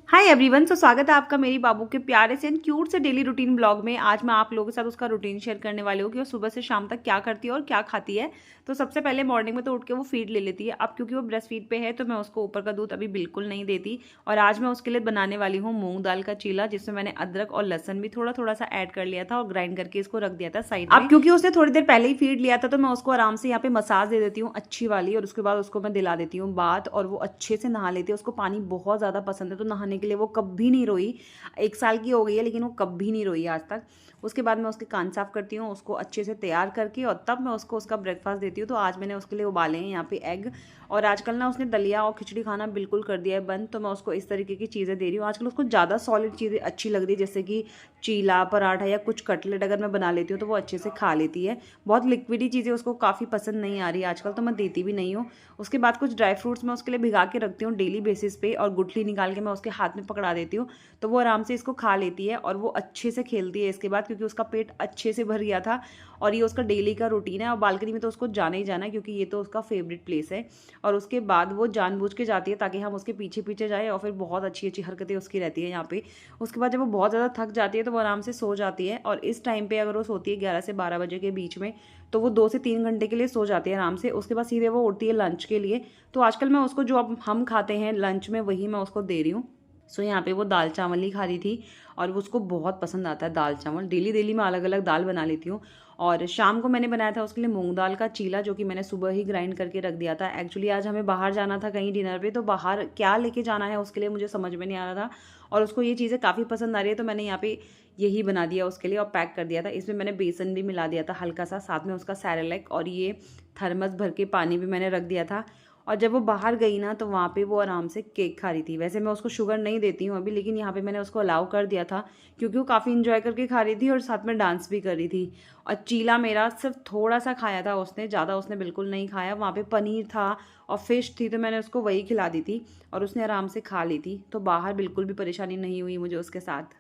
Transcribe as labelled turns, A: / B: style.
A: Hi everyone. स्वागत है आपका मेरी बाबू के प्यारे से एंड क्यूट से डेली रूटीन ब्लॉग में। आज मैं आप लोगों के साथ उसका रूटीन शेयर करने वाली हूँ कि वो सुबह से शाम तक क्या करती है और क्या खाती है। तो सबसे पहले मॉर्निंग में तो उठ के वो फीड ले लेती है। अब क्योंकि वो ब्रेस्ट फीड पे है तो मैं उसको ऊपर का दूध अभी बिल्कुल नहीं देती। और आज मैं उसके लिए बनाने वाली हूँ मूंग दाल का चीला, जिसमें मैंने अदरक और लहसन भी थोड़ा थोड़ा सा ऐड कर लिया था और ग्राइंड करके इसको रख दिया था साइड में। अब क्योंकि उसने थोड़ी देर पहले ही फीड लिया था तो मैं उसको आराम से यहाँ पे मसाज दे देती हूँ अच्छी वाली, और उसके बाद उसको मैं दिला देती हूँ बात, और वो अच्छे से नहा लेती है। उसको पानी बहुत ज़्यादा पसंद है तो नहाने के लिए वो कभी नहीं रोई। 1 साल की हो गई है लेकिन वो कभी नहीं रोई आज तक। उसके बाद मैं उसके कान साफ करती हूँ, उसको अच्छे से तैयार करके, और तब मैं उसको उसका ब्रेकफास्ट देती हूँ। तो आज मैंने उसके लिए उबाले हैं यहाँ पे एग। और आजकल ना उसने दलिया और खिचड़ी खाना बिल्कुल कर दिया है बंद, तो मैं उसको इस तरीके की चीज़ें दे रही हूँ। आजकल उसको ज़्यादा सॉलिड चीज़ें अच्छी लग रही है, जैसे कि चीला, पराठा या कुछ कटलेट अगर मैं बना लेती हूँ तो वो अच्छे से खा लेती है। बहुत लिक्विडी चीज़ें उसको काफ़ी पसंद नहीं आ रही आजकल, तो मैं देती भी नहीं हूँ। उसके बाद कुछ ड्राई फ्रूट्स मैं उसके लिए भिगा के रखती हूँ डेली बेसिस पे, और गुठली निकाल के मैं उसके हाथ में पकड़ा देती हूँ। तो वो आराम से इसको खा लेती है और वो अच्छे से खेलती है इसके बाद, क्योंकि उसका पेट अच्छे से भर गया था। और ये उसका डेली का रूटीन है। और बालकनी में तो उसको जाना ही जाना है क्योंकि ये तो उसका फेवरेट प्लेस है। और उसके बाद वो जानबूझ के जाती है ताकि हम उसके पीछे पीछे जाए, और फिर बहुत अच्छी अच्छी हरकतें उसकी रहती है यहाँ पे। उसके बाद जब वो बहुत ज़्यादा थक जाती है तो वो आराम से सो जाती है। और इस टाइम पे अगर वो सोती है 11 से 12 बजे के बीच में, तो वो 2 से 3 घंटे के लिए सो जाती है आराम से। उसके बाद सीधे वो उठती है लंच के लिए। तो आजकल मैं उसको जो अब हम खाते हैं लंच में वही मैं उसको दे रही हूँ। सो यहाँ पे वो दाल चावल ही खा रही थी, और वो उसको बहुत पसंद आता है दाल चावल। डेली डेली मैं अलग अलग दाल बना लेती हूँ। और शाम को मैंने बनाया था उसके लिए मूंग दाल का चीला, जो कि मैंने सुबह ही ग्राइंड करके रख दिया था। एक्चुअली आज हमें बाहर जाना था कहीं डिनर पे, तो बाहर क्या लेके जाना है उसके लिए मुझे समझ में नहीं आ रहा था। और उसको ये चीज़ें काफ़ी पसंद आ रही है, तो मैंने यहाँ पे यही बना दिया उसके लिए और पैक कर दिया था। इसमें मैंने बेसन भी मिला दिया था हल्का सा, साथ में उसका सैरेलैक, और ये थर्मस भर के पानी भी मैंने रख दिया था। और जब वो बाहर गई ना तो वहाँ पे वो आराम से केक खा रही थी। वैसे मैं उसको शुगर नहीं देती हूँ अभी, लेकिन यहाँ पे मैंने उसको अलाउ कर दिया था क्योंकि वो काफ़ी इंजॉय करके खा रही थी और साथ में डांस भी कर रही थी। और चीला मेरा सिर्फ थोड़ा सा खाया था उसने, ज़्यादा उसने बिल्कुल नहीं खाया। वहाँ पे पनीर था और फिश थी तो मैंने उसको वही खिला दी थी और उसने आराम से खा ली थी। तो बाहर बिल्कुल भी परेशानी नहीं हुई मुझे उसके साथ।